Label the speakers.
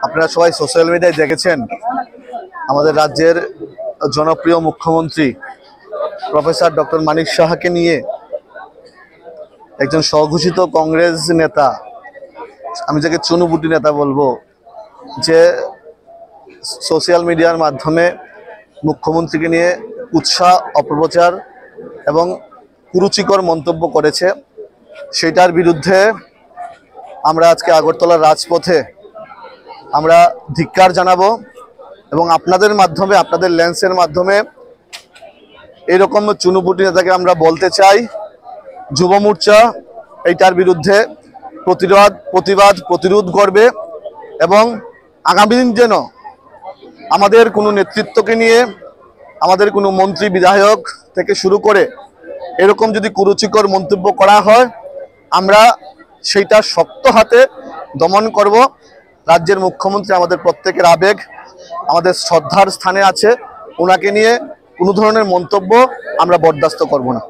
Speaker 1: আপনারা সবাই সোশ্যাল মিডিয়ায় দেখেছেন আমাদের রাজ্যের জনপ্রিয় মুখ্যমন্ত্রী প্রফেসর ডক্টর মানিক সাহাকে নিয়ে একজন স্বঘোষিত কংগ্রেস নেতা, আমি যাকে চুনুপুটি নেতা বলবো, যে সোশ্যাল মিডিয়ার মাধ্যমে মুখ্যমন্ত্রীকে নিয়ে উৎসাহ অপপ্রচার এবং কুরুচিকর মন্তব্য করেছে। সেটার বিরুদ্ধে আমরা আজকে আগরতলার রাজপথে আমরা ধিক্কার জানাবো এবং আপনাদের মাধ্যমে, আপনাদের লেন্সের মাধ্যমে এরকম চুনুপুটি নেতাকে আমরা বলতে চাই, যুব মোর্চা এইটার বিরুদ্ধে প্রতিরোধ করবে এবং আগামী দিন যেন আমাদের কোনো নেতৃত্বকে নিয়ে, আমাদের কোনো মন্ত্রী বিধায়ক থেকে শুরু করে এরকম যদি কুরুচিকর মন্তব্য করা হয়, আমরা সেইটা শক্ত হাতে দমন করব। রাজ্যের মুখ্যমন্ত্রী আমাদের প্রত্যেকের আবেগ, আমাদের শ্রদ্ধার স্থানে আছে, ওনাকে নিয়ে কোনো ধরনের মন্তব্য আমরা বরদাস্ত করব না।